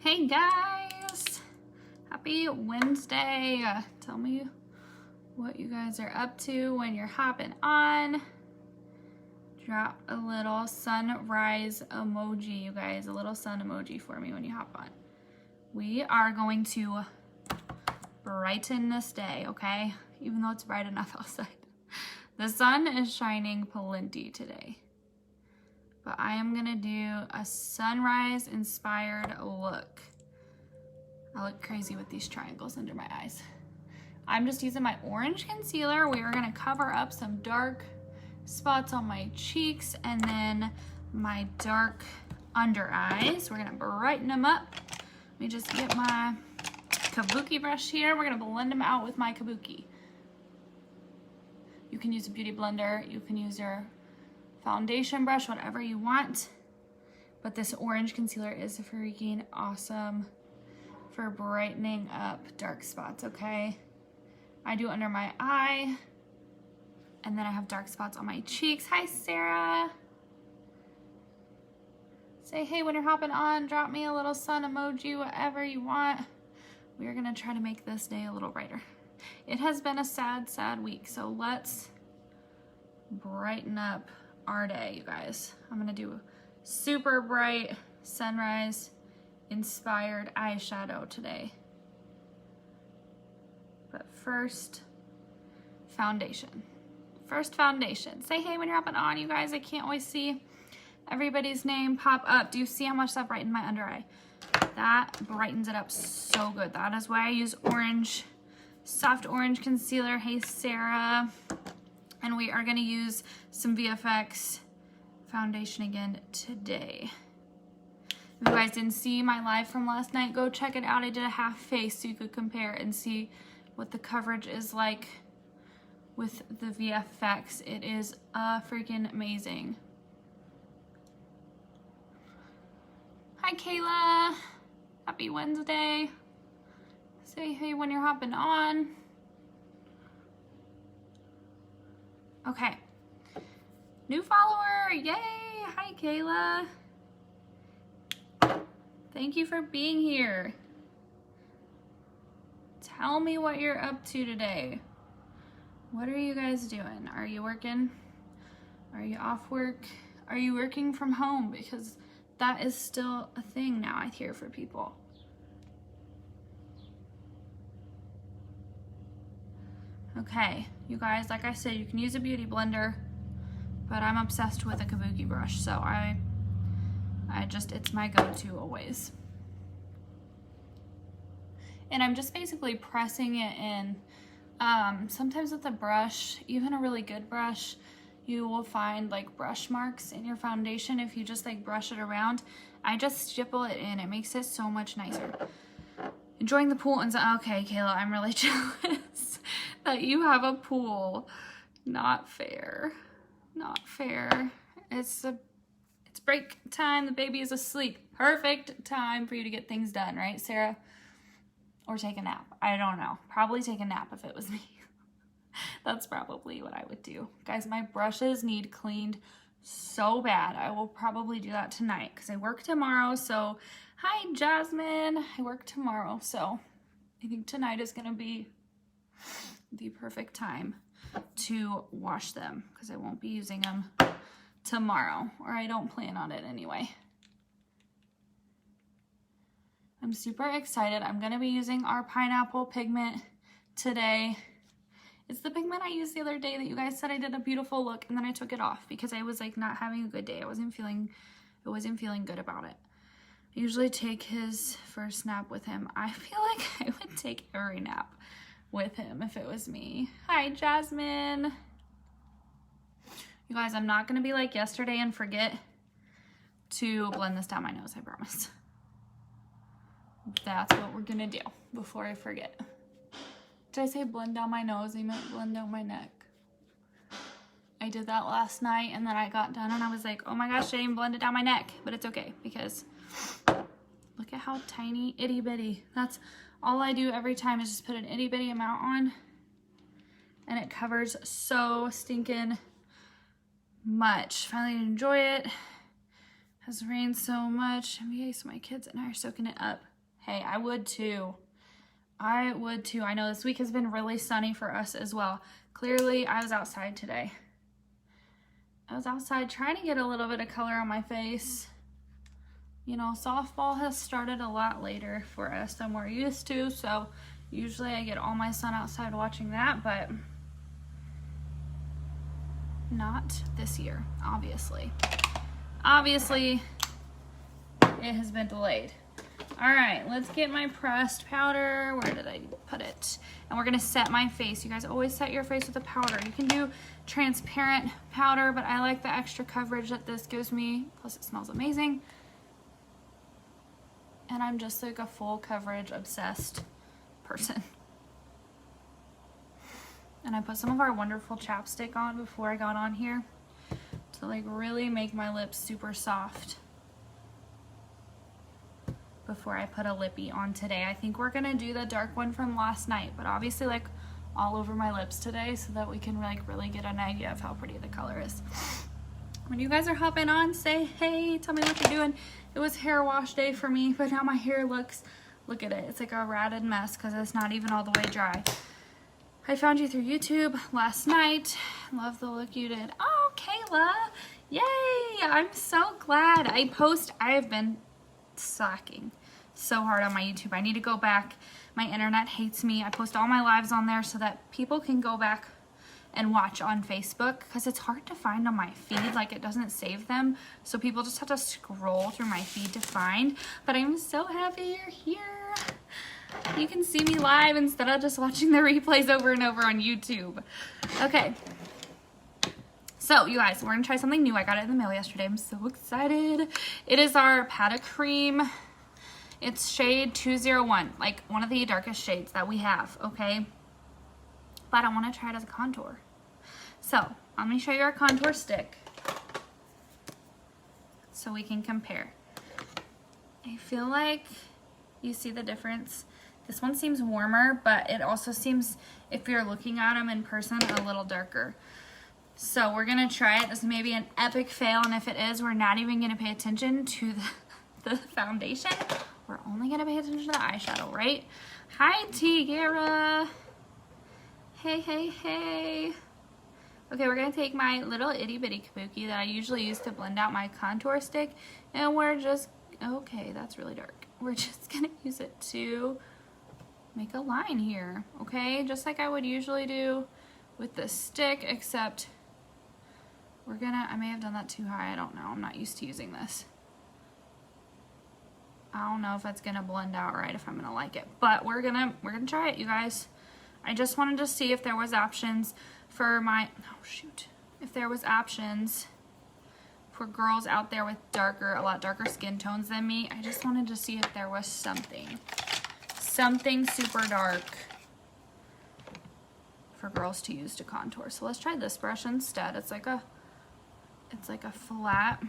Hey guys, happy Wednesday. Tell me what you guys are up to when you're hopping on. Drop a little sunrise emoji, you guys, a little sun emoji for me when you hop on. We are going to brighten this day, okay? Even though it's bright enough outside. The sun is shining plenty today. But I am gonna do a sunrise inspired look. I look crazy with these triangles under my eyes. I'm just using my orange concealer. We are gonna cover up some dark spots on my cheeks and then my dark under eyes. We're gonna brighten them up. Let me just get my kabuki brush here. We're gonna blend them out with my kabuki. You can use a beauty blender. You can use your foundation brush, whatever you want. But this orange concealer is freaking awesome for brightening up dark spots, okay? I do under my eye, and then I have dark spots on my cheeks. Hi, Sarah. Say hey when you're hopping on. Drop me a little sun emoji, whatever you want. We are gonna try to make this day a little brighter. It has been a sad, sad week, so let's brighten up our day, you guys. I'm gonna do a super bright sunrise inspired eyeshadow today. But first, foundation. First foundation. Say hey when you're hopping on, you guys. I can't always see everybody's name pop up. Do you see how much that brightened my under eye? That brightens it up so good. That is why I use orange, soft orange concealer. Hey, Sarah. And we are gonna use some VFX foundation again today. If you guys didn't see my live from last night, go check it out. I did a half face so you could compare and see what the coverage is like with the VFX. It is freaking amazing. Hi, Kayla. Happy Wednesday. Say hey when you're hopping on. Okay. New follower. Yay. Hi, Kayla. Thank you for being here. Tell me what you're up to today. What are you guys doing? Are you working? Are you off work? Are you working from home? Because that is still a thing now, I hear, for people. Okay, you guys, like I said, you can use a beauty blender, but I'm obsessed with a kabuki brush, so it's my go-to always. And I'm just basically pressing it in. Sometimes with a brush, even a really good brush, you will find like brush marks in your foundation if you just like brush it around. I just stipple it in. It makes it so much nicer. Enjoying the pool and okay, Kayla, I'm really jealous that you have a pool. Not fair. Not fair. It's break time. The baby is asleep. Perfect time for you to get things done, right, Sarah? Or take a nap. I don't know. Probably take a nap if it was me. That's probably what I would do. Guys, my brushes need cleaned so bad. I will probably do that tonight because I work tomorrow. So, hi, Jasmine. I work tomorrow. So, I think tonight is going to be the perfect time to wash them because I won't be using them tomorrow, or I don't plan on it anyway. I'm super excited. I'm going to be using our pineapple pigment today. It's the pigment I used the other day that you guys said I did a beautiful look, and then I took it off because I was like not having a good day. I wasn't feeling good about it. I usually take his first nap with him. I feel like I would take every nap with him if it was me. Hi, Jasmine. You guys, I'm not going to be like yesterday and forget to blend this down my nose, I promise. That's what we're going to do before I forget. Did I say blend down my nose? I meant blend down my neck. I did that last night and then I got done and I was like, oh my gosh, I didn't blend it down my neck. But it's okay because look at how tiny, itty bitty. That's all I do every time is just put an itty bitty amount on. And it covers so stinking much. Finally enjoy it. Has rained so much. Okay, so my kids and I are soaking it up. Hey, I would too. I would too. I know this week has been really sunny for us as well. Clearly, I was outside today. I was outside trying to get a little bit of color on my face. You know, softball has started a lot later for us than we're used to, so usually I get all my sun outside watching that, but not this year, obviously. Obviously, it has been delayed. All right, let's get my pressed powder. Where did I put it? And we're gonna set my face. You guys always set your face with a powder. You can do transparent powder, but I like the extra coverage that this gives me. Plus it smells amazing. And I'm just like a full coverage obsessed person. And I put some of our wonderful chapstick on before I got on here to like really make my lips super soft before I put a lippy on today. I think we're gonna do the dark one from last night, but obviously like all over my lips today so that we can like really get an idea of how pretty the color is. When you guys are hopping on, say hey, tell me what you're doing. It was hair wash day for me, but now my hair looks, look at it, it's like a ratted mess because it's not even all the way dry. I found you through YouTube last night. Love the look you did. Oh, Kayla, yay, I'm so glad. I have been slacking so hard on my YouTube. I need to go back. My internet hates me. I post all my lives on there so that people can go back and watch on Facebook because it's hard to find on my feed, like it doesn't save them, so people just have to scroll through my feed to find. But I'm so happy you're here. You can see me live instead of just watching the replays over and over on YouTube. Okay, so you guys, we're gonna try something new. I got it in the mail yesterday. I'm so excited. It is our Pata Cream. It's shade 201, like one of the darkest shades that we have, okay? But I want to try it as a contour. So let me show you our contour stick so we can compare. I feel like you see the difference. This one seems warmer, but it also seems, if you're looking at them in person, a little darker. So we're gonna try it. This may be an epic fail, and if it is, we're not even gonna pay attention to the foundation. We're only gonna pay attention to the eyeshadow, right? Hi, Tiara. Hey, hey, hey. Okay, we're gonna take my little itty bitty kabuki that I usually use to blend out my contour stick, and we're just, okay, that's really dark. We're just gonna use it to make a line here, okay? Just like I would usually do with the stick, except we're gonna, I may have done that too high, I don't know. I'm not used to using this. I don't know if it's gonna blend out right, if I'm gonna like it, but we're gonna try it, you guys. I just wanted to see if there was options for my, oh shoot, if there was options for girls out there with a lot darker skin tones than me. I just wanted to see if there was something super dark for girls to use to contour. So let's try this brush instead. It's like a flat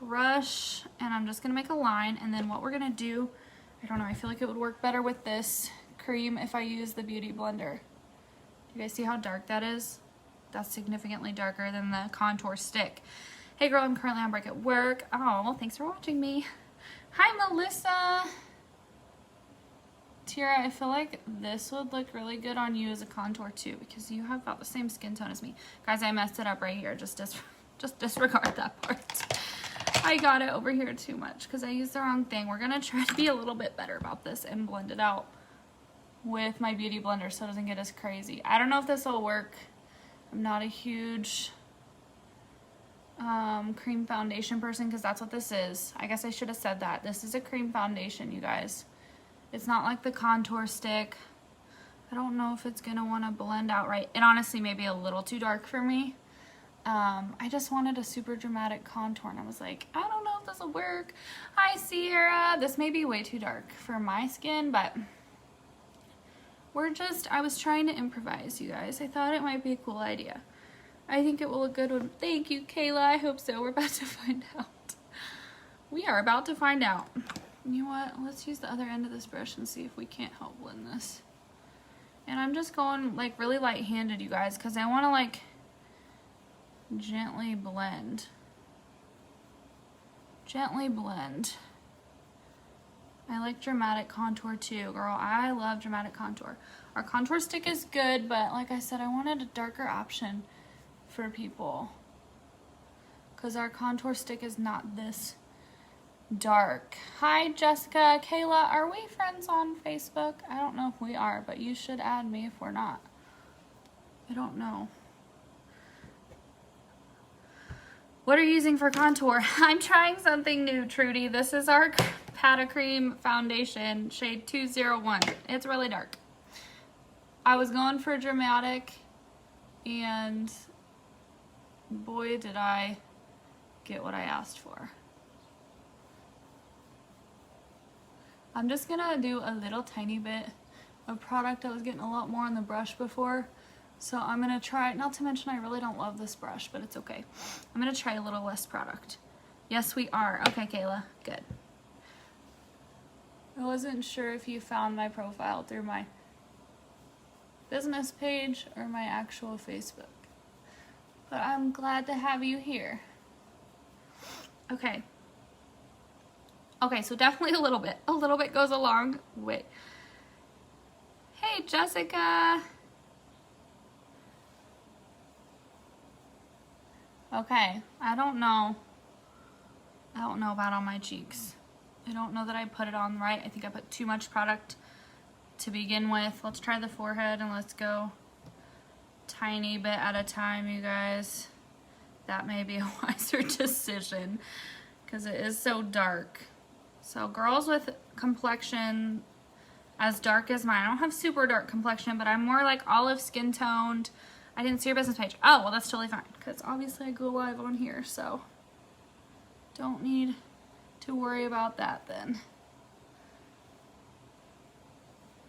brush, and I'm just gonna make a line, and then what we're gonna do, I don't know, I feel like it would work better with this cream if I use the Beauty Blender. You guys see how dark that is? That's significantly darker than the contour stick. Hey girl, I'm currently on break at work. Oh, thanks for watching me. Hi Melissa. Tira, I feel like this would look really good on you as a contour too, because you have about the same skin tone as me. Guys, I messed it up right here. Just disregard that part. I got it over here too much because I used the wrong thing. We're gonna try to be a little bit better about this and blend it out with my Beauty Blender so it doesn't get as crazy. I don't know if this will work. I'm not a huge cream foundation person because that's what this is. I guess I should have said that. This is a cream foundation, you guys. It's not like the contour stick. I don't know if it's gonna wanna blend out right. It honestly may be a little too dark for me. I just wanted a super dramatic contour, and I was like, I don't know if this will work. Hi Sierra. This may be way too dark for my skin, but I was trying to improvise, you guys. I thought it might be a cool idea. I think it will look good when, thank you, Kayla. I hope so. We're about to find out. We are about to find out. You know what? Let's use the other end of this brush and see if we can't help blend this. And I'm just going like really light-handed, you guys, because I want to like gently blend. Gently blend I like dramatic contour too, girl. I love dramatic contour. Our contour stick is good, but like I said, I wanted a darker option for people because our contour stick is not this dark. Hi, Jessica. Kayla, are we friends on Facebook? I don't know if we are, but you should add me if we're not. I don't know. What are you using for contour? I'm trying something new, Trudy. This is our Pata Cream foundation, shade 201. It's really dark. I was going for dramatic, and boy, did I get what I asked for. I'm just gonna do a little tiny bit of product. I was getting a lot more on the brush before. So I'm gonna try, not to mention I really don't love this brush, but it's okay. I'm gonna try a little less product. Yes, we are. Okay, Kayla, good. I wasn't sure if you found my profile through my business page or my actual Facebook, but I'm glad to have you here. Okay. Okay, so definitely a little bit. A little bit goes a long way. Hey, Jessica. Okay, I don't know about on my cheeks. I don't know that I put it on right. I think I put too much product to begin with. Let's try the forehead and let's go tiny bit at a time, you guys. That may be a wiser decision because it is so dark. So girls with complexion as dark as mine, I don't have super dark complexion, but I'm more like olive skin toned. I didn't see your business page. Oh, well, that's totally fine because obviously I go live on here, so don't need to worry about that then.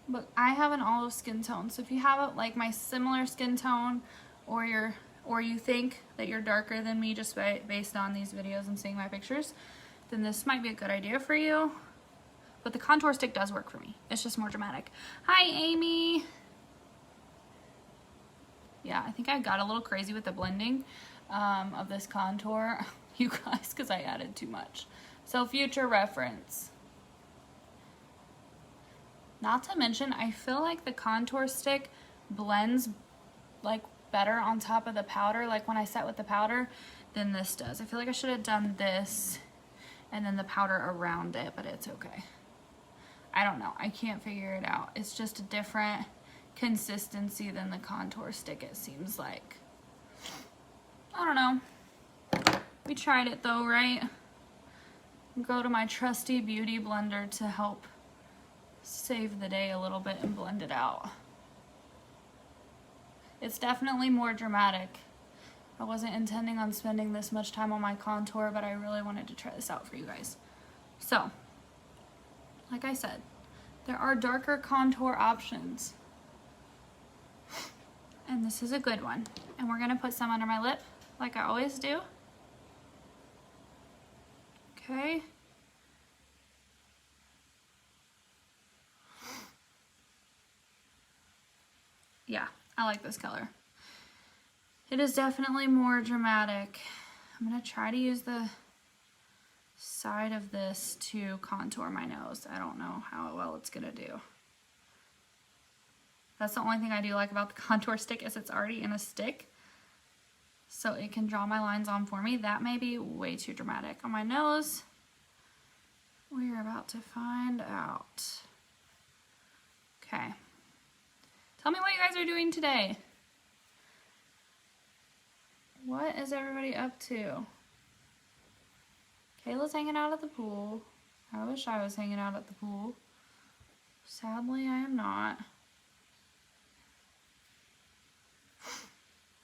But I have an olive skin tone, so if you have like my similar skin tone, or you think that you're darker than me just based on these videos and seeing my pictures, then this might be a good idea for you. But the contour stick does work for me. It's just more dramatic. Hi, Amy. Yeah, I think I got a little crazy with the blending of this contour, you guys, because I added too much. So future reference. Not to mention, I feel like the contour stick blends like better on top of the powder, like when I set with the powder, than this does. I feel like I should have done this and then the powder around it, but it's okay. I don't know. I can't figure it out. It's just a different consistency than the contour stick, it seems like. I don't know. We tried it though, right? Go to my trusty beauty blender to help save the day a little bit and blend it out. It's definitely more dramatic. I wasn't intending on spending this much time on my contour, but I really wanted to try this out for you guys. So, like I said, there are darker contour options. And this is a good one. And we're gonna put some under my lip, like I always do. Okay. Yeah, I like this color. It is definitely more dramatic. I'm gonna try to use the side of this to contour my nose. I don't know how well it's gonna do. That's the only thing I do like about the contour stick is it's already in a stick, so it can draw my lines on for me. That may be way too dramatic. On my nose, we're about to find out. Okay. Tell me what you guys are doing today. What is everybody up to? Kayla's hanging out at the pool. I wish I was hanging out at the pool. Sadly, I am not.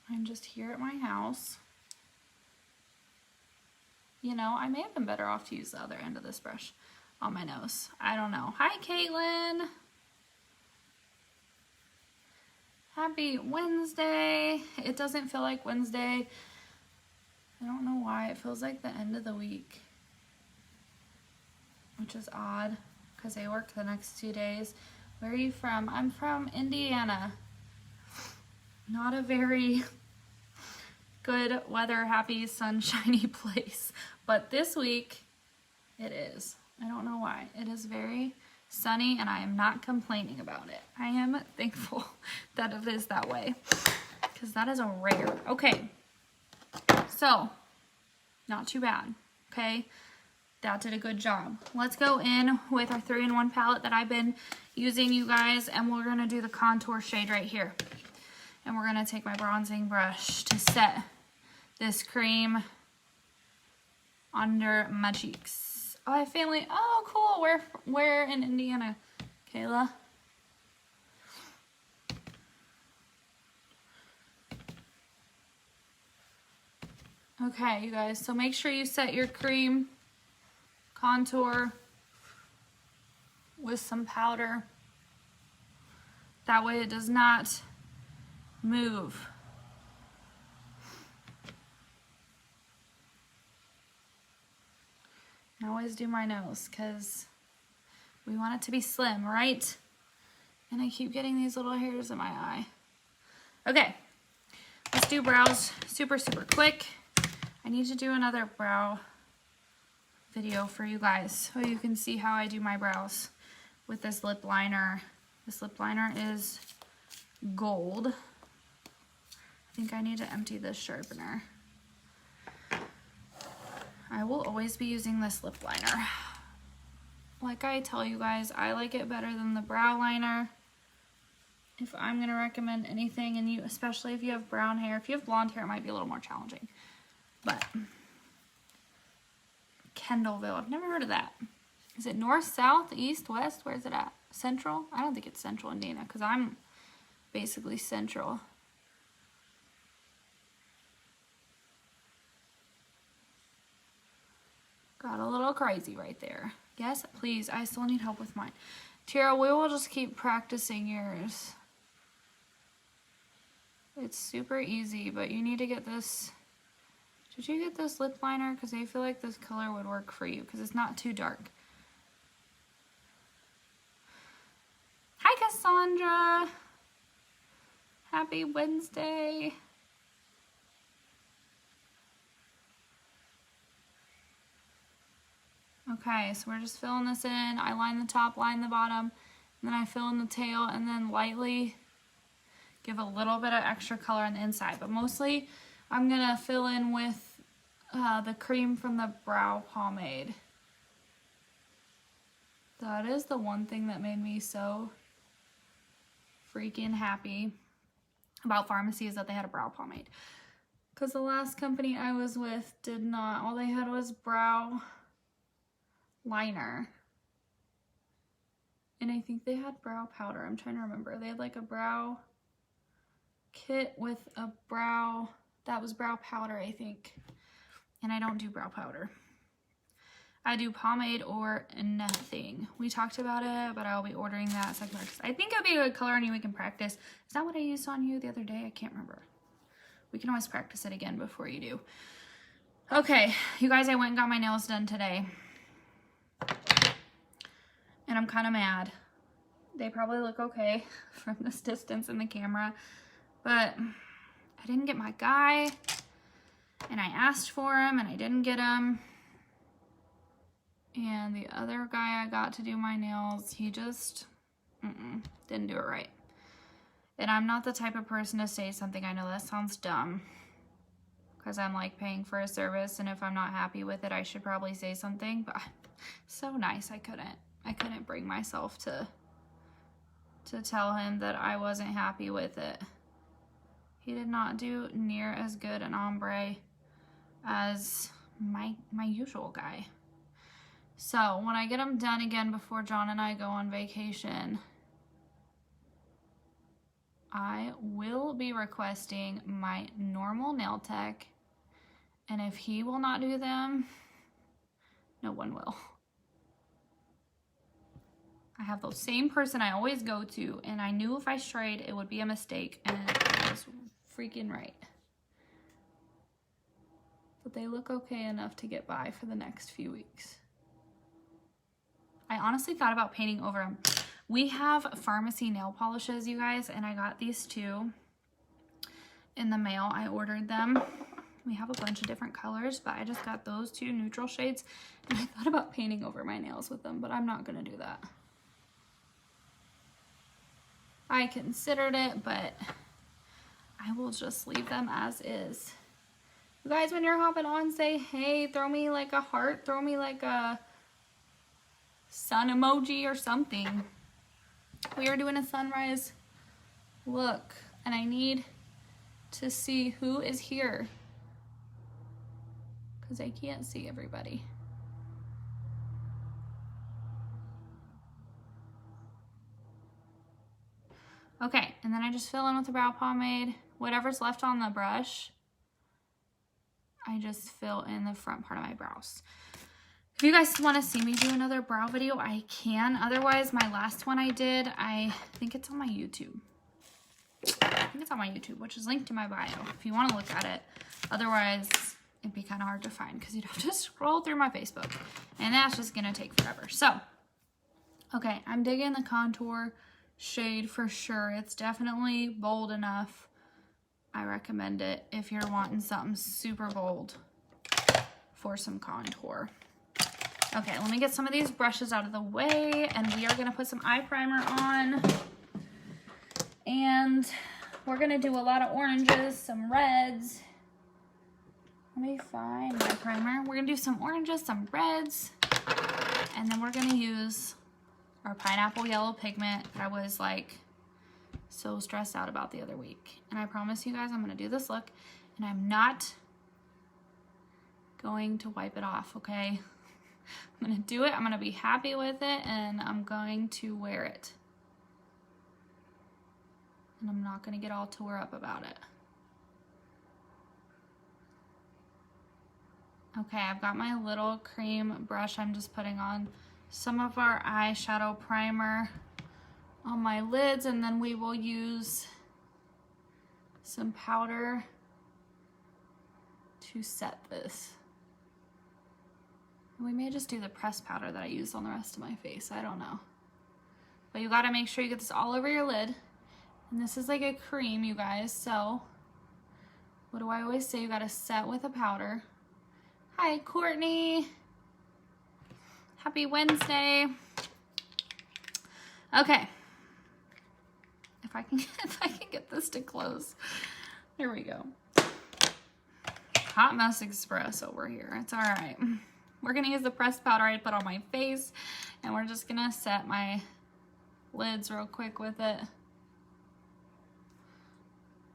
I'm just here at my house. You know, I may have been better off to use the other end of this brush on my nose. I don't know. Hi, Caitlin. Happy Wednesday. It doesn't feel like Wednesday. I don't know why. It feels like the end of the week, which is odd because I work the next 2 days. Where are you from? I'm from Indiana. Not a very good weather, happy, sunshiny place. But this week, it is. I don't know why. It is very sunny and I am not complaining about it. I am thankful that it is that way because that is a rare. Okay, so not too bad. Okay, that did a good job. Let's go in with our 3-in-1 palette that I've been using, you guys, and we're gonna do the contour shade right here. And we're gonna take my bronzing brush to set this cream under my cheeks. Oh, I have family. Oh, cool. Where in Indiana, Kayla? Okay, you guys. So make sure you set your cream contour with some powder. That way it does not move. I always do my nose because we want it to be slim, right? And I keep getting these little hairs in my eye. Okay, let's do brows super, super quick. I need to do another brow video for you guys so you can see how I do my brows with this lip liner. This lip liner is gold. I think I need to empty this sharpener. I will always be using this lip liner. Like I tell you guys, I like it better than the brow liner. If I'm gonna recommend anything, and you, especially if you have brown hair, if you have blonde hair, it might be a little more challenging. But Kendallville, I've never heard of that. Is it north, south, east, west? Where is it at? Central? I don't think it's central Indiana because I'm basically central. Got a little crazy right there. Yes, please. I still need help with mine. Tara, we will just keep practicing yours. It's super easy, but you need to get this. Did you get this lip liner? Because I feel like this color would work for you because it's not too dark. Hi, Cassandra. Happy Wednesday. Okay, so we're just filling this in. I line the top, line the bottom, and then I fill in the tail, and then lightly give a little bit of extra color on the inside. But mostly, I'm gonna fill in with the cream from the brow pomade. That is the one thing that made me so freaking happy about Farmasi is that they had a brow pomade. Because the last company I was with did not. All they had was brow liner. And I think they had brow powder. I'm trying to remember. They had like a brow kit with a brow, that was brow powder, I think. And I don't do brow powder. I do pomade or nothing. We talked about it, but I'll be ordering that so I can practice. I think it'll be a good color on you we can practice. Is that what I used on you the other day? I can't remember. We can always practice it again before you do. Okay, you guys, I went and got my nails done today. And I'm kind of mad. They probably look okay from this distance in the camera, but I didn't get my guy, and I asked for him, and I didn't get him. And the other guy I got to do my nails, he just didn't do it right. And I'm not the type of person to say something. I know that sounds dumb, because I'm like paying for a service, and if I'm not happy with it, I should probably say something. But so nice, I couldn't bring myself to tell him that I wasn't happy with it. He did not do near as good an ombre as my usual guy. So when I get him done again before John and I go on vacation, I will be requesting my normal nail tech, and if he will not do them, no one will. I have the same person I always go to, and I knew if I strayed, it would be a mistake, and I was freaking right. But they look okay enough to get by for the next few weeks. I honestly thought about painting over them. We have Farmasi nail polishes, you guys, and I got these two in the mail. I ordered them, We have a bunch of different colors, but I just got those two neutral shades, and I thought about painting over my nails with them, but I'm not gonna do that. I considered it, but I will just leave them as is. You guys, when you're hopping on, say, hey, throw me like a heart, throw me like a sun emoji or something. We are doing a sunrise look, and I need to see who is here because I can't see everybody. Okay, and then I just fill in with the brow pomade. Whatever's left on the brush, I just fill in the front part of my brows. If you guys want to see me do another brow video, I can. Otherwise, my last one I did, I think it's on my YouTube. I think it's on my YouTube, which is linked to my bio if you want to look at it. Otherwise, it'd be kind of hard to find because you'd have to scroll through my Facebook. And that's just going to take forever. So, okay, I'm digging the contour shade for sure. It's definitely bold enough. I recommend it if you're wanting something super bold for some contour. Okay, let me get some of these brushes out of the way, and we are gonna put some eye primer on. And we're gonna do a lot of oranges, some reds. Let me find my primer. We're gonna do some oranges, some reds, and then we're gonna use our pineapple yellow pigment that I was like so stressed out about the other week. And I promise you guys I'm gonna do this look, and I'm not going to wipe it off, okay? I'm gonna do it, I'm gonna be happy with it, and I'm going to wear it. And I'm not gonna get all tore up about it. Okay, I've got my little cream brush. I'm just putting on some of our eyeshadow primer on my lids, and then we will use some powder to set this. We may just do the pressed powder that I used on the rest of my face. I don't know. But you gotta make sure you get this all over your lid. And this is like a cream, you guys. So what do I always say? You gotta set with a powder. Hi, Courtney. Happy Wednesday. Okay. If I can get this to close. Here we go. Hot mess express over here. It's all right. We're gonna use the pressed powder I put on my face, and we're just gonna set my lids real quick with it.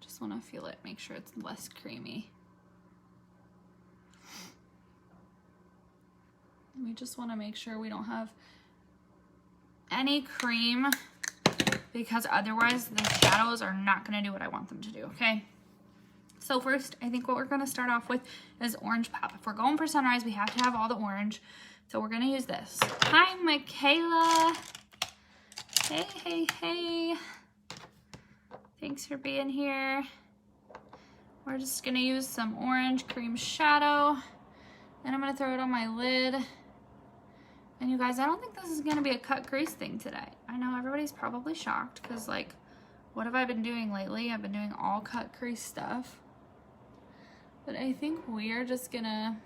Just wanna feel it, make sure it's less creamy. We just wanna make sure we don't have any cream, because otherwise the shadows are not gonna do what I want them to do, okay? So first, I think what we're gonna start off with is orange pop. If we're going for sunrise, we have to have all the orange. So we're gonna use this. Hi, Michaela. Hey, hey, hey. Thanks for being here. We're just gonna use some orange cream shadow, and I'm gonna throw it on my lid. And you guys, I don't think this is gonna be a cut crease thing today. I know everybody's probably shocked because, like, what have I been doing lately? I've been doing all cut crease stuff. But I think we're just gonna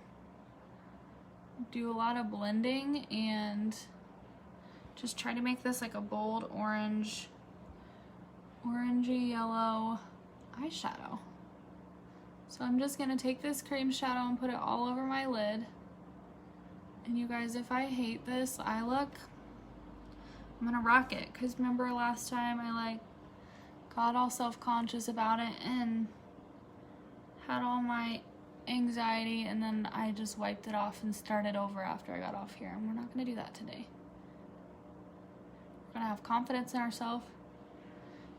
do a lot of blending and just try to make this like a bold orange, orangey yellow eyeshadow. So I'm just gonna take this cream shadow and put it all over my lid. And you guys, if I hate this eye look, I'm gonna rock it. Cause remember last time I like got all self-conscious about it and had all my anxiety, and then I just wiped it off and started over after I got off here. And we're not gonna do that today. We're gonna have confidence in ourselves.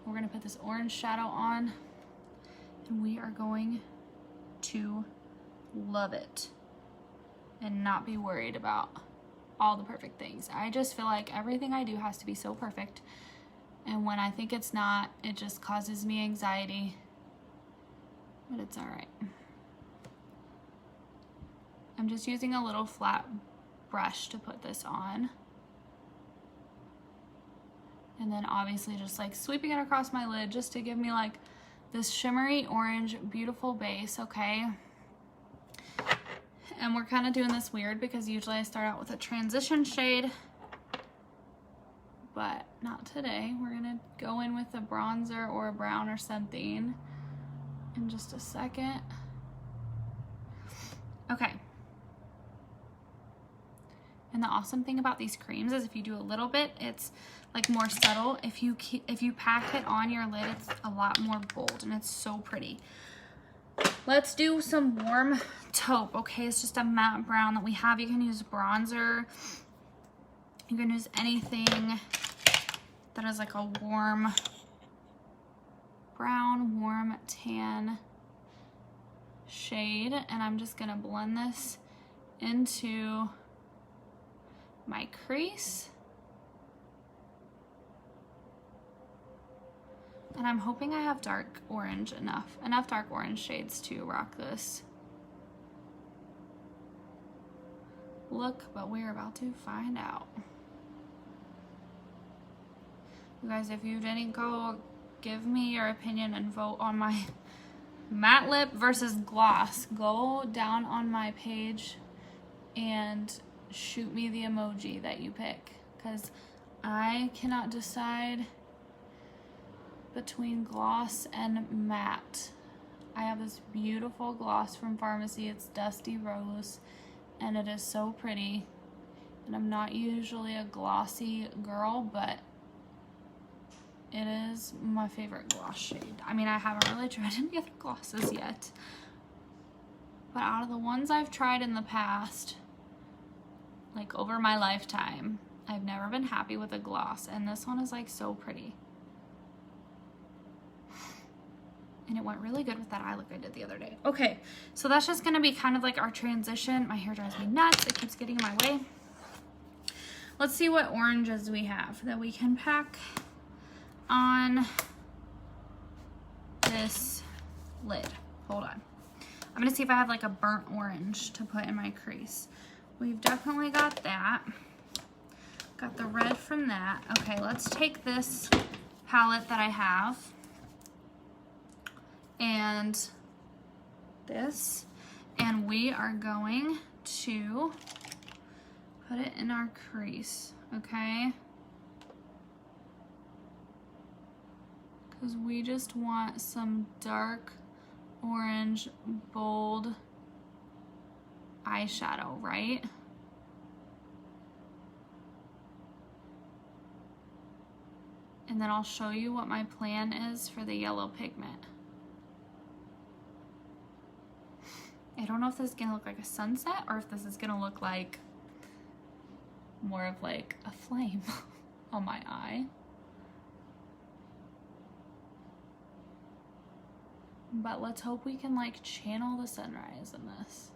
We're gonna put this orange shadow on, and we are going to love it and not be worried about all the perfect things. I just feel like everything I do has to be so perfect, and when I think it's not, it just causes me anxiety. But it's all right. I'm just using a little flat brush to put this on. And then obviously just like sweeping it across my lid just to give me like this shimmery orange, beautiful base, okay? And we're kind of doing this weird because usually I start out with a transition shade, but not today. We're gonna go in with a bronzer or a brown or something in just a second. Okay. And the awesome thing about these creams is if you do a little bit, it's like more subtle. If you pack it on your lid, it's a lot more bold and it's so pretty. Let's do some warm taupe. Okay, it's just a matte brown that we have. You can use bronzer. You can use anything that is like a warm brown, warm tan shade. And I'm just gonna blend this into my crease. And I'm hoping I have dark orange enough dark orange shades to rock this look, but we're about to find out. You guys, if you didn't go give me your opinion and vote on my matte lip versus gloss, go down on my page and shoot me the emoji that you pick, because I cannot decide between gloss and matte. I have this beautiful gloss from Farmasi. It's Dusty Rose and it is so pretty, and I'm not usually a glossy girl, but it is my favorite gloss shade. I mean, I haven't really tried any other glosses yet, but out of the ones I've tried in the past, like over my lifetime, I've never been happy with a gloss, and this one is like so pretty. And it went really good with that eye look I did the other day. Okay, so that's just gonna be kind of like our transition. My hair drives me nuts, it keeps getting in my way. Let's see what oranges we have that we can pack on this lid. Hold on. I'm gonna see if I have like a burnt orange to put in my crease. We've definitely got that. Got the red from that. Okay, let's take this palette that I have and this, and we are going to put it in our crease, okay? Because we just want some dark orange, bold eyeshadow, right? And then I'll show you what my plan is for the yellow pigment. I don't know if this is gonna look like a sunset or if this is gonna look like more of like a flame on my eye. But let's hope we can like channel the sunrise in this.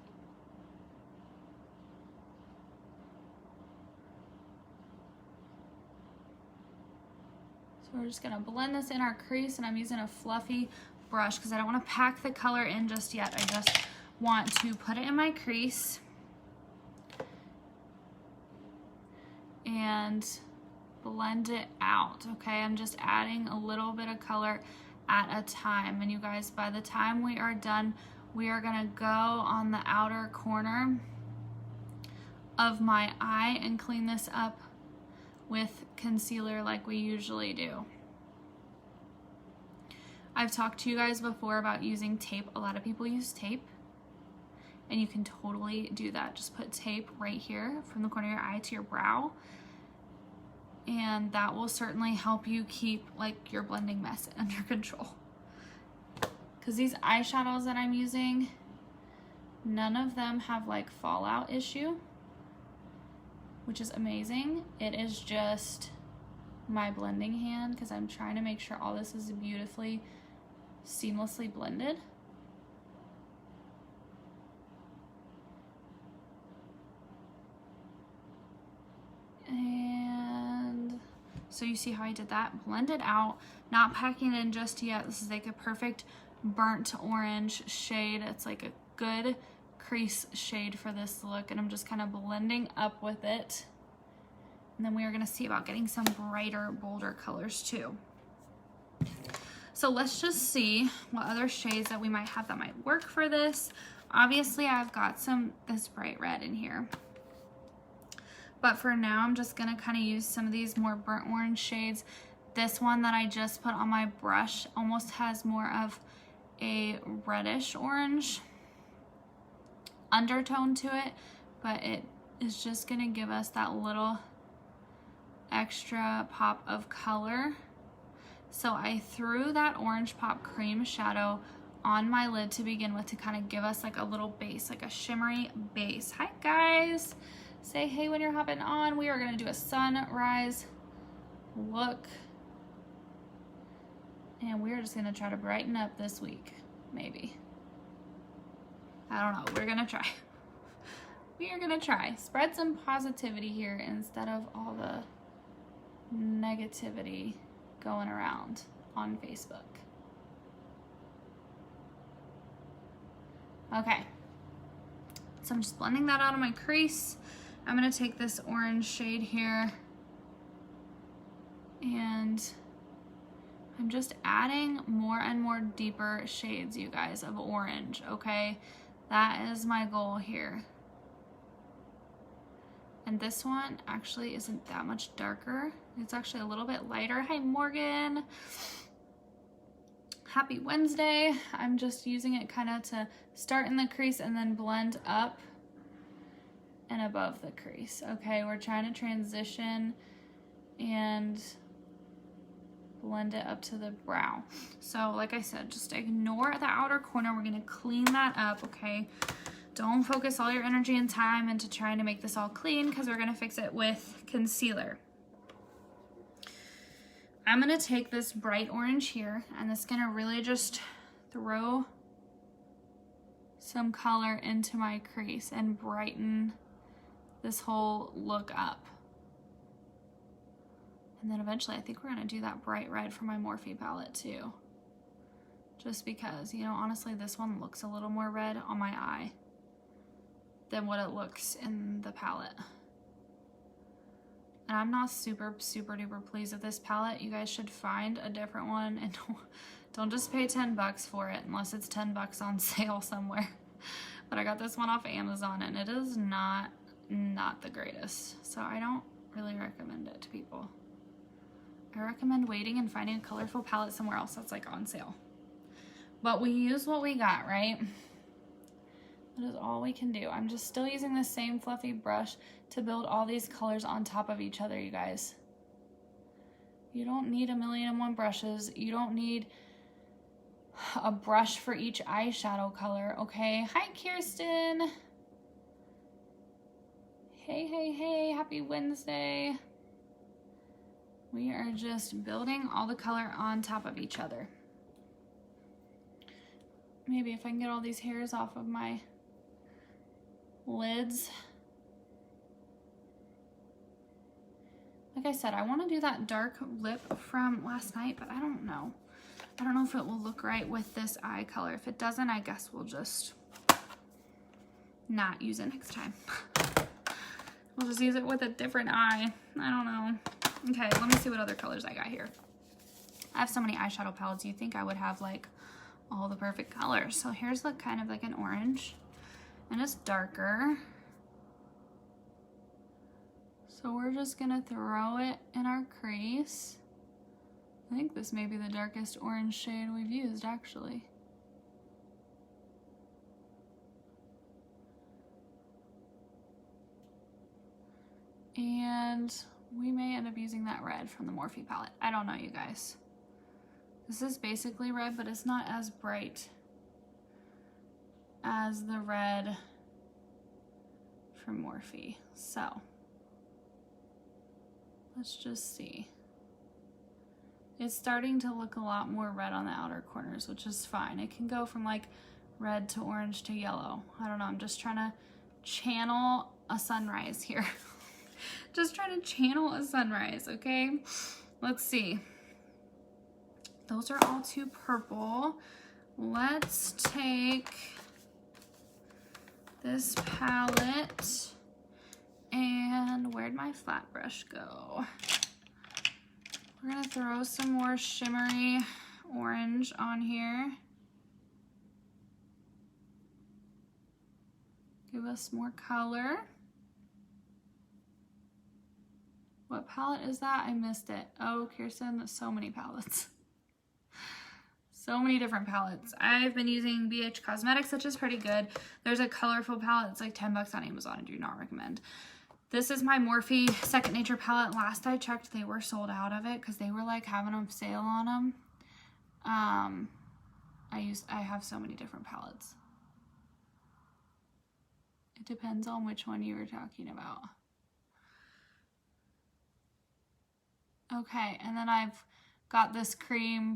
So we're just gonna blend this in our crease, and I'm using a fluffy brush because I don't want to pack the color in just yet. I just want to put it in my crease and blend it out, okay? I'm just adding a little bit of color at a time. And you guys, by the time we are done, we are gonna go on the outer corner of my eye and clean this up with concealer like we usually do. I've talked to you guys before about using tape. A lot of people use tape, and you can totally do that. Just put tape right here from the corner of your eye to your brow, and that will certainly help you keep like your blending mess under control. Because these eyeshadows that I'm using, none of them have like fallout issue, which is amazing. It is just my blending hand, because I'm trying to make sure all this is beautifully, seamlessly blended. And so you see how I did that? Blend it out, not packing it in just yet. This is like a perfect burnt orange shade. It's like a good crease shade for this look, and I'm just kind of blending up with it. And then we are gonna see about getting some brighter, bolder colors too. So let's just see what other shades that we might have that might work for this. Obviously, I've got this bright red in here. But for now, I'm just gonna kind of use some of these more burnt orange shades. This one that I just put on my brush almost has more of a reddish orange undertone to it, but it is just gonna give us that little extra pop of color. So I threw that Orange Pop Cream shadow on my lid to begin with to kind of give us like a little base, like a shimmery base. Hi guys, say hey when you're hopping on. We are gonna do a sunrise look, and we're just gonna try to brighten up this week, maybe. I don't know, we're gonna try. We are gonna try. Spread some positivity here instead of all the negativity going around on Facebook. Okay, so I'm just blending that out of my crease. I'm gonna take this orange shade here and I'm just adding more and more deeper shades, you guys, of orange, okay? That is my goal here. And this one actually isn't that much darker. It's actually a little bit lighter. Hi, Morgan. Happy Wednesday. I'm just using it kind of to start in the crease and then blend up and above the crease. Okay, we're trying to transition and blend it up to the brow. So like I said, just ignore the outer corner. We're gonna clean that up, okay? Don't focus all your energy and time into trying to make this all clean because we're gonna fix it with concealer. I'm gonna take this bright orange here and it's gonna really just throw some color into my crease and brighten this whole look up. And then eventually I think we're gonna do that bright red for my Morphe palette too. Just because, you know, honestly this one looks a little more red on my eye than what it looks in the palette. And I'm not super duper pleased with this palette. You guys should find a different one and don't just pay 10 bucks for it unless it's 10 bucks on sale somewhere. But I got this one off Amazon and it is not the greatest. So I don't really recommend it to people. I recommend waiting and finding a colorful palette somewhere else that's like on sale. But we use what we got, right? That is all we can do. I'm just still using the same fluffy brush to build all these colors on top of each other, you guys. You don't need 1,000,001 brushes. You don't need a brush for each eyeshadow color, okay? Hi, Kirsten. Hey, happy Wednesday. We are just building all the color on top of each other. Maybe if I can get all these hairs off of my lids. Like I said, I want to do that dark lip from last night, but I don't know. I don't know if it will look right with this eye color. If it doesn't, I guess we'll just not use it next time. We'll just use it with a different eye. I don't know. Okay, let me see what other colors I got here. I have so many eyeshadow palettes. You'd think I would have like all the perfect colors. So here's like kind of like an orange. And it's darker. So we're just gonna throw it in our crease. I think this may be the darkest orange shade we've used actually. And we may end up using that red from the Morphe palette. I don't know, you guys. This is basically red, but it's not as bright as the red from Morphe. So let's just see. It's starting to look a lot more red on the outer corners, which is fine. It can go from like red to orange to yellow. I don't know, I'm just trying to channel a sunrise here. Just trying to channel a sunrise, okay? Let's see. Those are all too purple. Let's take this palette and where'd my flat brush go? We're gonna throw some more shimmery orange on here. give us more color. What palette is that? I missed it. Oh, Kirsten, so many palettes. So many different palettes. I've been using BH Cosmetics, which is pretty good. There's a colorful palette. It's like 10 bucks on Amazon. I do not recommend. This is my Morphe Second Nature palette. Last I checked, they were sold out of it because they were like having a sale on them. I have so many different palettes. It depends on which one you were talking about. Okay, and then I've got this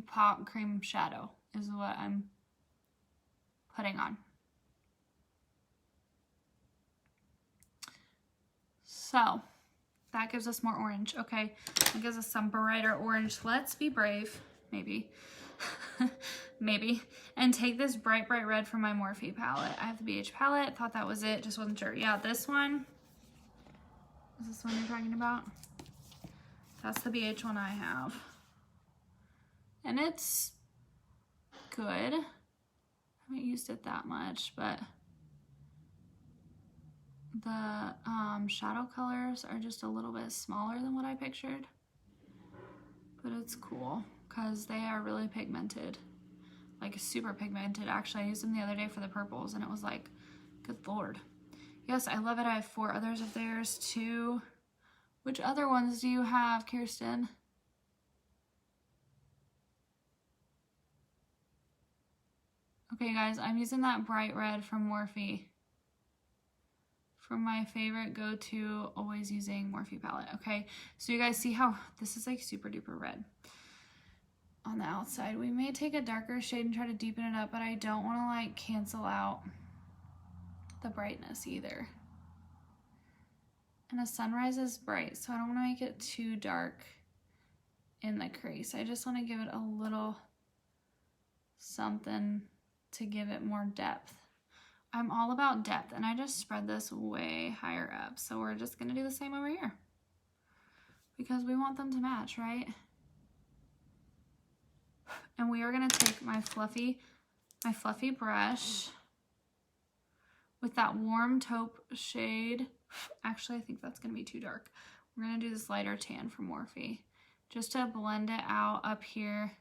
pop cream shadow is what I'm putting on. So that gives us more orange. Okay, that gives us some brighter orange. Let's be brave, maybe, maybe, and take this bright red from my Morphe palette. I have the BH palette, thought that was it, just wasn't sure. Yeah, this one, is this one you're talking about? That's the BH one I have. And it's good. I haven't used it that much, but the shadow colors are just a little bit smaller than what I pictured. But it's cool because they are really pigmented. Like super pigmented. Actually, I used them the other day for the purples and it was like, good Lord. Yes, I love it. I have 4 others of theirs too. Which other ones do you have, Kirsten? Okay, guys, I'm using that bright red from Morphe. From my favorite go-to, always using Morphe palette. Okay, so you guys see how this is like super duper red on the outside. We may take a darker shade and try to deepen it up, but I don't want to like cancel out the brightness either. And a sunrise is bright, so I don't want to make it too dark in the crease. I just want to give it a little something to give it more depth. I'm all about depth, and I just spread this way higher up. So we're just going to do the same over here because we want them to match, right? And we are going to take my fluffy brush with that warm taupe shade. Actually, I think that's going to be too dark. We're going to do this lighter tan from Morphe just to blend it out up here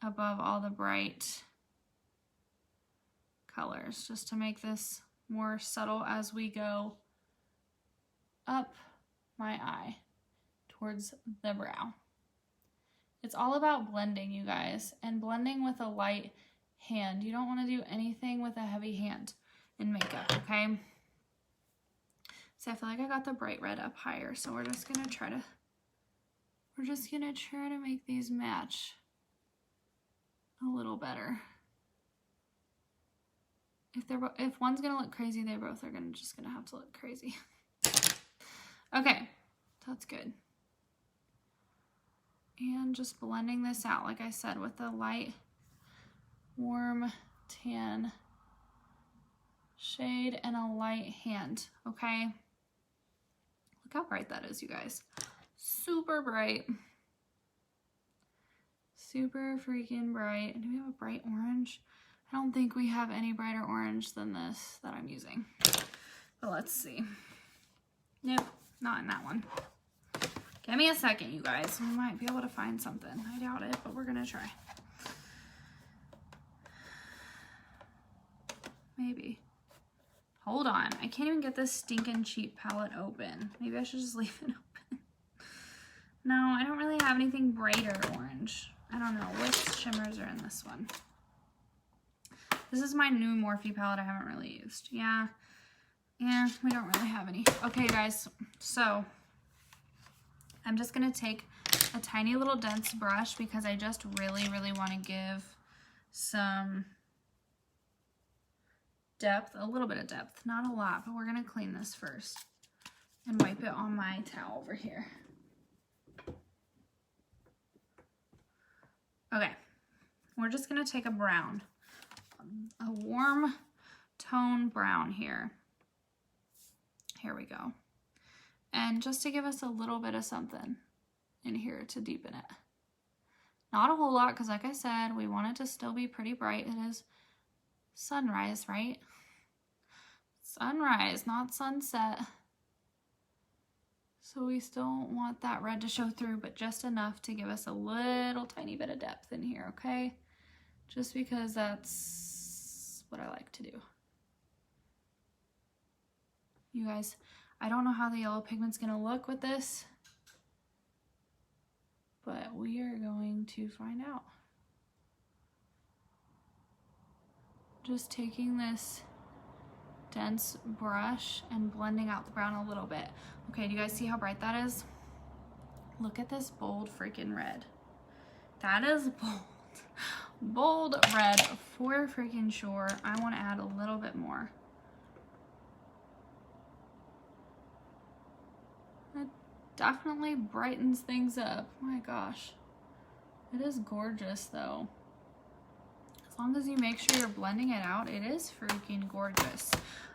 above all the bright colors, just to make this more subtle as we go up my eye towards the brow. It's all about blending, you guys, and blending with a light hand. You don't want to do anything with a heavy hand in makeup, okay? So I feel like I got the bright red up higher, so we're just gonna try to make these match a little better. If one's gonna look crazy, they both are just gonna have to look crazy. Okay, that's good. And just blending this out, like I said, with the light, warm tan shade and a light hand, okay? Look how bright that is, you guys. Super bright. Super freaking bright. Do we have a bright orange? I don't think we have any brighter orange than this that I'm using. But let's see. Nope, not in that one. Give me a second, you guys. We might be able to find something. I doubt it, but we're gonna try. Maybe. Hold on. I can't even get this stinking cheap palette open. Maybe I should just leave it open. No, I don't really have anything brighter orange. I don't know. Which shimmers are in this one? This is my new Morphe palette I haven't really used. Yeah, we don't really have any. Okay, guys, so I'm just going to take a tiny little dense brush because I just really want to give some depth, a little bit of depth, not a lot, but we're going to clean this first and wipe it on my towel over here. Okay, we're just going to take a brown, a warm tone brown here. Here we go. And just to give us a little bit of something in here to deepen it. Not a whole lot, because like I said, we want it to still be pretty bright. It is sunrise, right? Sunrise, not sunset. So we still want that red to show through, but just enough to give us a little tiny bit of depth in here, okay? Just because that's what I like to do. You guys, I don't know how the yellow pigment's gonna look with this, but we are going to find out. Just taking this dense brush and blending out the brown a little bit. Okay, do you guys see how bright that is? Look at this bold freaking red. That is bold. Bold red for freaking sure. I want to add a little bit more. It definitely brightens things up. Oh my gosh. It is gorgeous though. As long as you make sure you're blending it out, it is freaking gorgeous.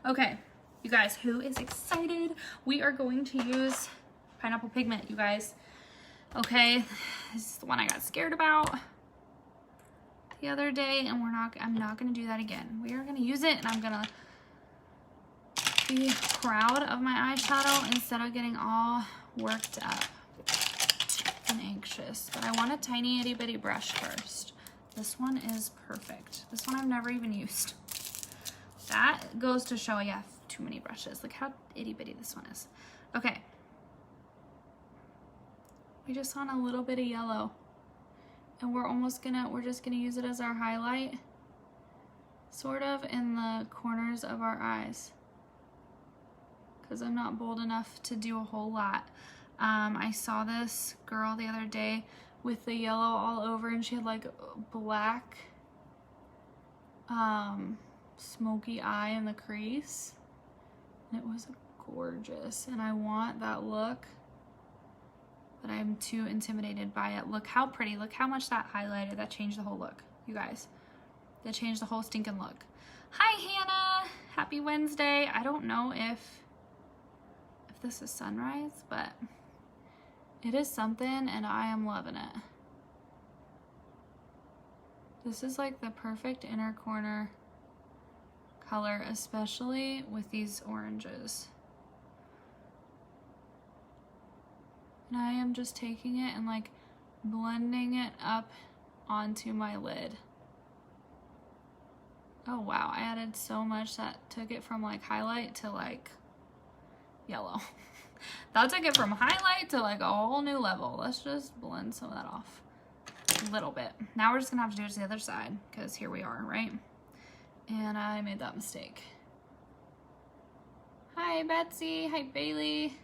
Okay, you guys, who is excited? We are going to use pineapple pigment, you guys. Okay, this is the one I got scared about the other day, and I'm not gonna do that again. We are gonna use it, and I'm gonna be proud of my eyeshadow instead of getting all worked up and anxious. But I want a tiny itty bitty brush first. This one is perfect. This one I've never even used. That goes to show I have too many brushes. Look how itty bitty this one is. Okay. We just want a little bit of yellow. And we're just gonna use it as our highlight, sort of in the corners of our eyes. Because I'm not bold enough to do a whole lot. I saw this girl the other day with the yellow all over, and she had like black smoky eye in the crease, and it was gorgeous, and I want that look, but I'm too intimidated by it. Look how pretty, look how much that highlighted. That changed the whole look, you guys. That changed the whole stinking look. Hi Hannah, happy Wednesday. I don't know if this is sunrise, but it is something, and I am loving it. This is like the perfect inner corner color, especially with these oranges. And I am just taking it and like blending it up onto my lid. Oh wow, I added so much that took it from like highlight to like yellow. That took it from highlight to like a whole new level. Let's just blend some of that off a little bit. Now we're just gonna have to do it to the other side, because here we are, right? And I made that mistake. Hi Betsy, hi Bailey.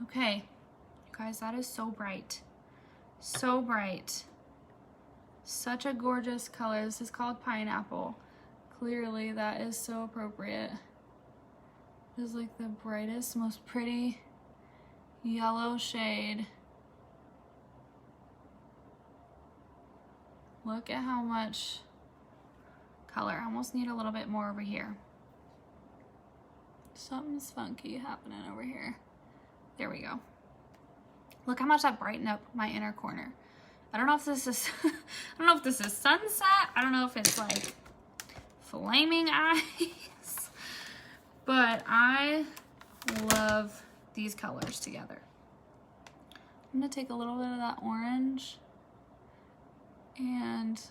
Okay, you guys, that is so bright. So bright. Such a gorgeous color. This is called pineapple. Clearly that is so appropriate. It is like the brightest, most pretty yellow shade. Look at how much color. I almost need a little bit more over here. Something's funky happening over here. There we go. Look how much that brightened up my inner corner. I don't know if this is I don't know if this is sunset. I don't know if it's like flaming eyes. But I love these colors together. I'm gonna take a little bit of that orange and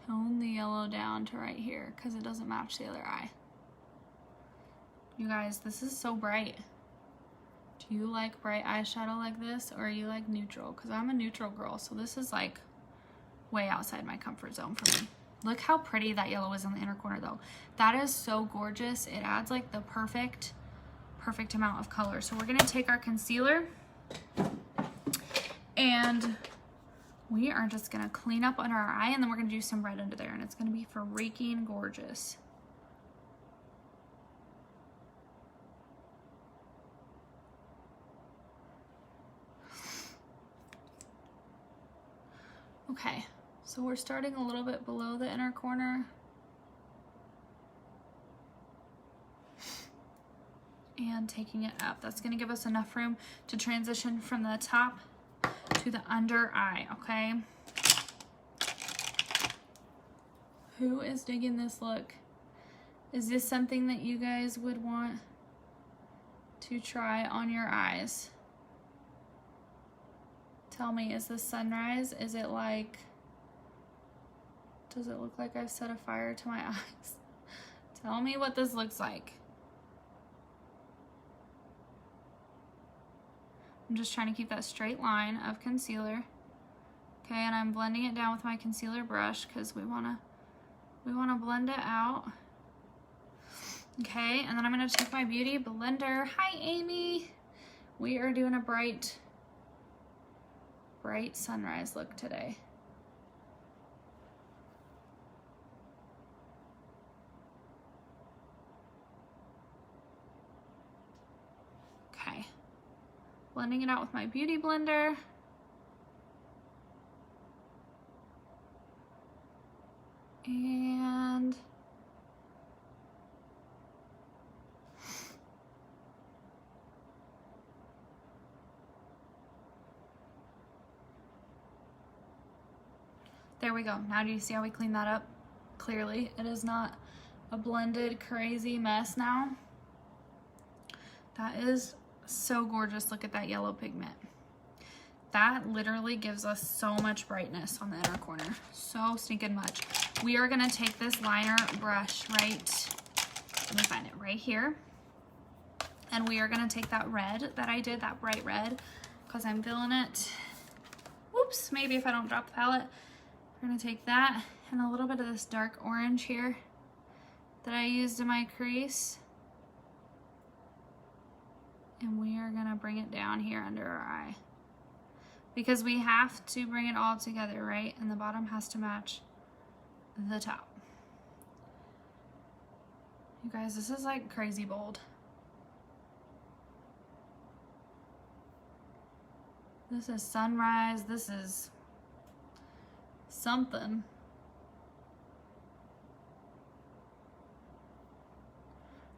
tone the yellow down to right here, because it doesn't match the other eye. You guys, this is so bright. Do you like bright eyeshadow like this, or are you like neutral? Because I'm a neutral girl, so this is like way outside my comfort zone for me. Look how pretty that yellow is in the inner corner though. That is so gorgeous. It adds like the perfect amount of color. So we're gonna take our concealer and we are just gonna clean up under our eye, and then we're gonna do some red under there, and it's gonna be freaking gorgeous. Okay, so we're starting a little bit below the inner corner. And taking it up. That's gonna give us enough room to transition from the top to the under eye, okay? Who is digging this look? Is this something that you guys would want to try on your eyes? Tell me, is this sunrise? Is it like, does it look like I've set a fire to my eyes? Tell me what this looks like. I'm just trying to keep that straight line of concealer. Okay, and I'm blending it down with my concealer brush because we wanna blend it out. Okay, and then I'm gonna take my beauty blender. Hi, Amy. We are doing a bright sunrise look today. Okay, blending it out with my beauty blender. And there we go. Now do you see how we clean that up? Clearly, it is not a blended crazy mess now. That is so gorgeous. Look at that yellow pigment. That literally gives us so much brightness on the inner corner. So stinking much. We are gonna take this liner brush right, let me find it, right here. And we are gonna take that red that I did, that bright red, because I'm feeling it. Whoops, maybe if I don't drop the palette. We're gonna take that and a little bit of this dark orange here that I used in my crease. And we are gonna bring it down here under our eye. Because we have to bring it all together, right? And the bottom has to match the top. You guys, this is like crazy bold. This is sunrise. This is something.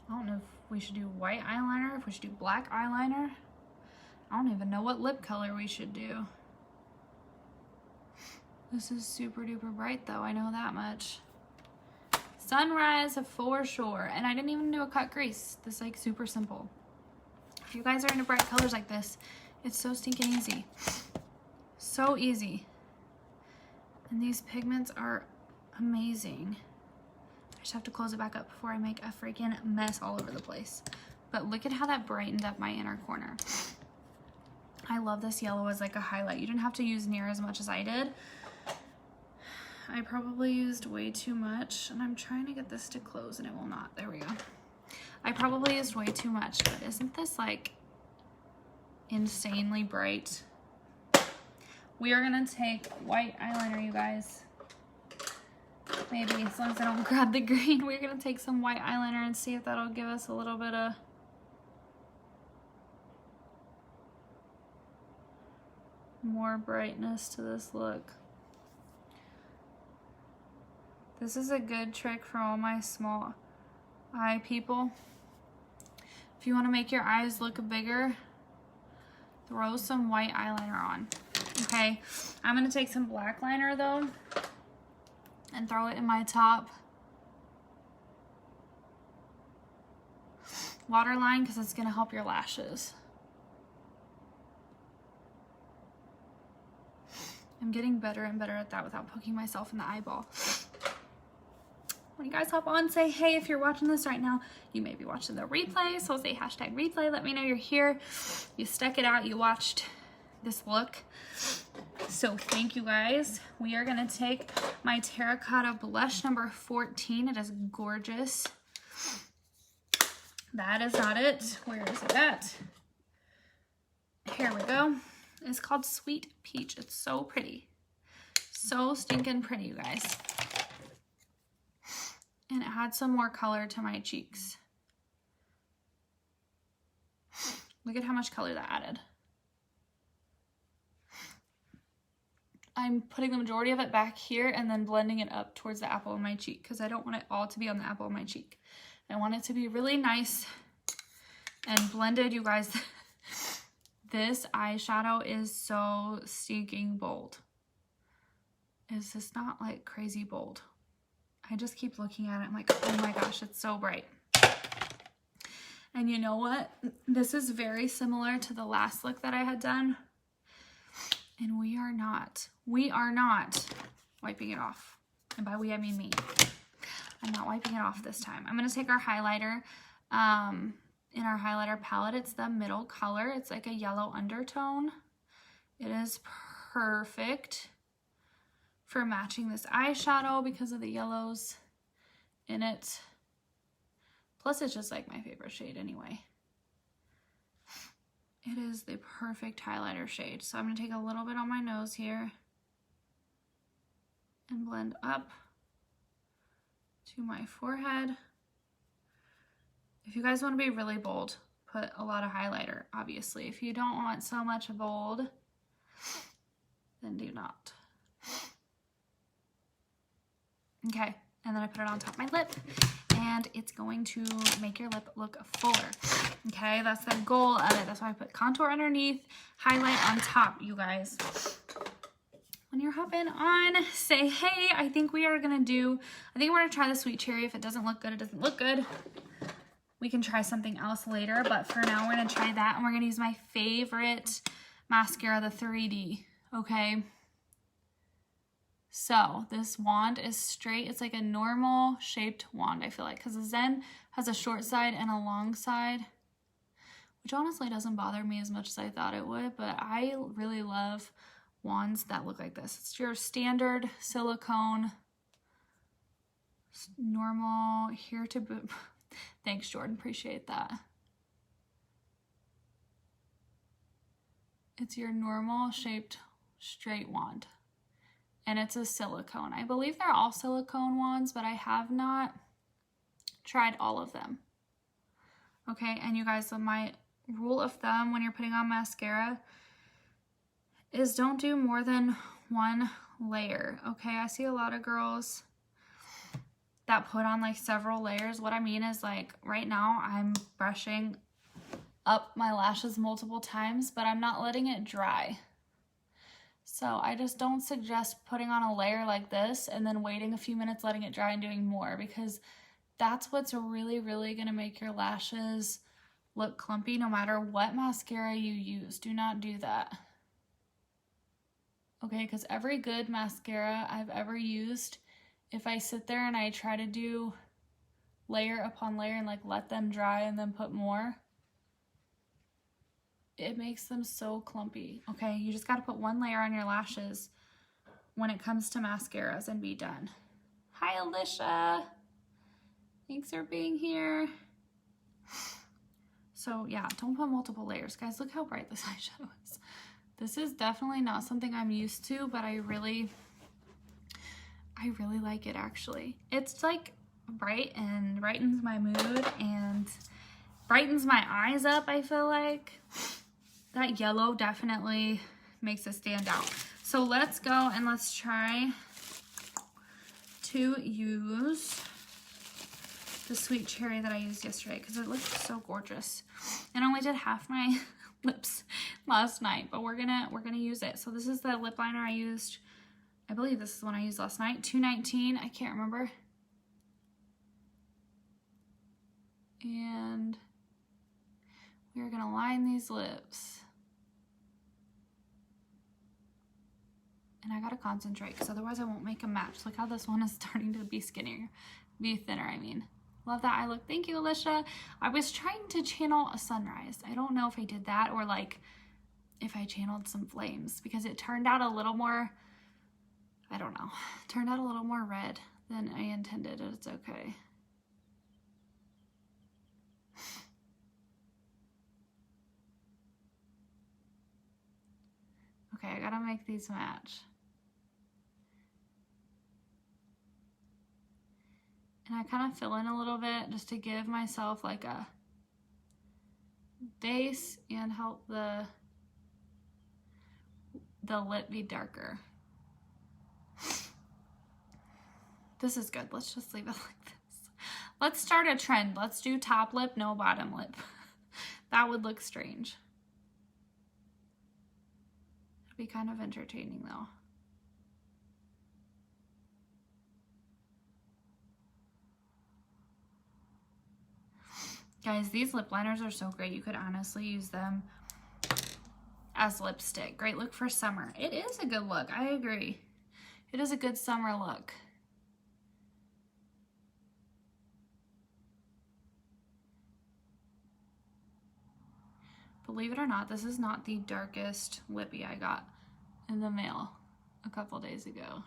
I don't know if we should do white eyeliner, if we should do black eyeliner. I don't even know what lip color we should do. This is super duper bright though, I know that much. Sunrise for sure. And I didn't even do a cut crease. This is like super simple. If you guys are into bright colors like this, it's so stinking easy. So easy. And these pigments are amazing. I just have to close it back up before I make a freaking mess all over the place. But look at how that brightened up my inner corner. I love this yellow as like a highlight. You didn't have to use near as much as I did. I probably used way too much, and I'm trying to get this to close and it will not. There we go. I probably used way too much, but isn't this like insanely bright? We are gonna take white eyeliner, you guys. Maybe, as long as I don't grab the green, we're gonna take some white eyeliner and see if that'll give us a little bit of more brightness to this look. This is a good trick for all my small eye people. If you want to make your eyes look bigger, throw some white eyeliner on. Okay, I'm going to take some black liner though and throw it in my top waterline because it's going to help your lashes. I'm getting better and better at that without poking myself in the eyeball. When you guys hop on, say hey. If you're watching this right now, you may be watching the replay, so say hashtag replay. Let me know you're here. You stuck it out. You watched this look. So thank you guys. We are going to take my terracotta blush number 14. It is gorgeous. That is not it. Where is it at? Here we go. It's called Sweet Peach. It's so pretty. So stinking pretty, you guys. And it had some more color to my cheeks. Look at how much color that added. I'm putting the majority of it back here and then blending it up towards the apple of my cheek because I don't want it all to be on the apple of my cheek. I want it to be really nice and blended, you guys. This eyeshadow is so stinking bold. Is this not like crazy bold? I just keep looking at it. I'm like, oh my gosh, it's so bright. And you know what? This is very similar to the last look that I had done. And we are not wiping it off. And by we, I mean me. I'm not wiping it off this time. I'm going to take our highlighter. In our highlighter palette, it's the middle color. It's like a yellow undertone. It is perfect for matching this eyeshadow because of the yellows in it. Plus, it's just like my favorite shade anyway. It is the perfect highlighter shade. So I'm going to take a little bit on my nose here and blend up to my forehead. If you guys want to be really bold, put a lot of highlighter, obviously. If you don't want so much bold, then do not. Okay, and then I put it on top of my lip, and it's going to make your lip look fuller. Okay, that's the goal of it. That's why I put contour underneath, highlight on top, you guys. When you're hopping on, say, hey, I think we're gonna try the sweet cherry. If it doesn't look good, it doesn't look good. We can try something else later, but for now we're gonna try that, and we're gonna use my favorite mascara, the 3D, okay? So this wand is straight. It's like a normal shaped wand, I feel like, because the Zen has a short side and a long side, which honestly doesn't bother me as much as I thought it would, but I really love wands that look like this. It's your standard silicone, normal, here to boot. Thanks, Jordan, appreciate that. It's your normal shaped straight wand, and it's a silicone. I believe they're all silicone wands, but I have not tried all of them. Okay, and you guys, my rule of thumb when you're putting on mascara is don't do more than one layer. Okay, I see a lot of girls that put on like several layers. What I mean is, like, right now I'm brushing up my lashes multiple times, but I'm not letting it dry. So I just don't suggest putting on a layer like this and then waiting a few minutes, letting it dry and doing more, because that's what's really, really gonna make your lashes look clumpy no matter what mascara you use. Do not do that. Okay, because every good mascara I've ever used, if I sit there and I try to do layer upon layer and like let them dry and then put more, it makes them so clumpy. Okay, you just got to put one layer on your lashes when it comes to mascaras and be done. Hi, Alicia. Thanks for being here. So yeah, don't put multiple layers. Guys, look how bright this eyeshadow is. This is definitely not something I'm used to, but I really like it, actually. It's like bright and brightens my mood and brightens my eyes up, I feel like. That yellow definitely makes it stand out. So let's go and let's try to use the sweet cherry that I used yesterday because it looked so gorgeous. And I only did half my lips last night, but we're gonna use it. So this is the lip liner I used. I believe this is the one I used last night, 219, I can't remember. And we're gonna line these lips. And I gotta concentrate because otherwise I won't make a match. Look how this one is starting to be thinner, I mean. Love that eye look. Thank you, Alicia. I was trying to channel a sunrise. I don't know if I did that or like if I channeled some flames because it turned out a little more, I don't know, turned out a little more red than I intended. It's okay. Okay, I gotta make these match. And I kind of fill in a little bit just to give myself like a base and help the lip be darker. This is good. Let's just leave it like this. Let's start a trend. Let's do top lip, no bottom lip. That would look strange. It'd be kind of entertaining though. Guys, these lip liners are so great. You could honestly use them as lipstick. Great look for summer. It is a good look. I agree. It is a good summer look. Believe it or not, this is not the darkest lippy I got in the mail a couple days ago.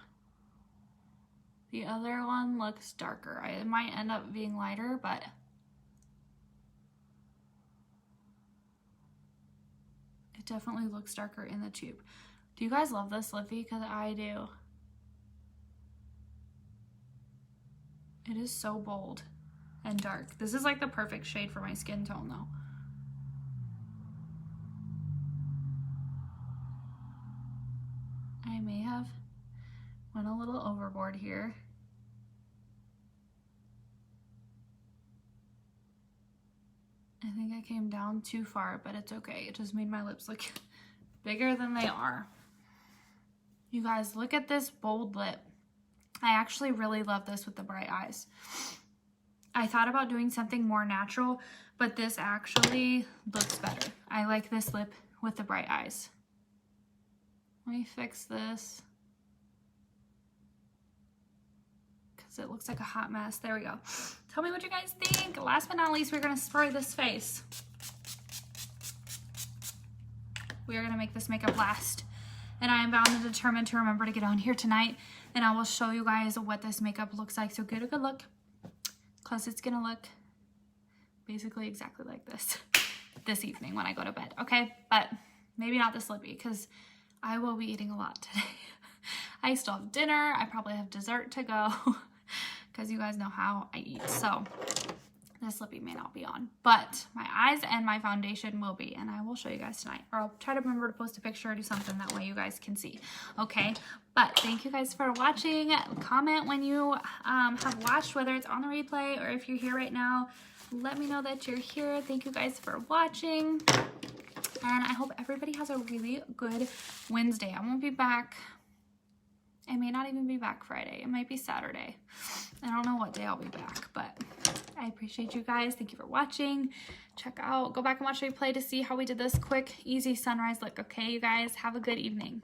The other one looks darker. It might end up being lighter, but it definitely looks darker in the tube. Do you guys love this lippy? Because I do. It is so bold and dark. This is like the perfect shade for my skin tone though. I may have went a little overboard here. I think I came down too far, but it's okay. It just made my lips look bigger than they are. You guys, look at this bold lip. I actually really love this with the bright eyes. I thought about doing something more natural, but this actually looks better. I like this lip with the bright eyes. Let me fix this because it looks like a hot mess. There we go. Tell me what you guys think. Last but not least, we're gonna spray this face. We are gonna make this makeup last. And I am bound and determined to remember to get on here tonight, and I will show you guys what this makeup looks like. So get a good look, because it's gonna look basically exactly like this evening when I go to bed, okay? But maybe not this lippy, because I will be eating a lot today. I still have dinner. I probably have dessert to go because you guys know how I eat. So this lippy may not be on, but my eyes and my foundation will be, and I will show you guys tonight. Or I'll try to remember to post a picture or do something that way you guys can see, okay? But thank you guys for watching. Comment when you have watched, whether it's on the replay or if you're here right now. Let me know that you're here. Thank you guys for watching. And I hope everybody has a really good Wednesday. I won't be back. I may not even be back Friday. It might be Saturday. I don't know what day I'll be back, but I appreciate you guys. Thank you for watching. Go back and watch the replay to see how we did this quick, easy sunrise look. Okay, you guys, have a good evening.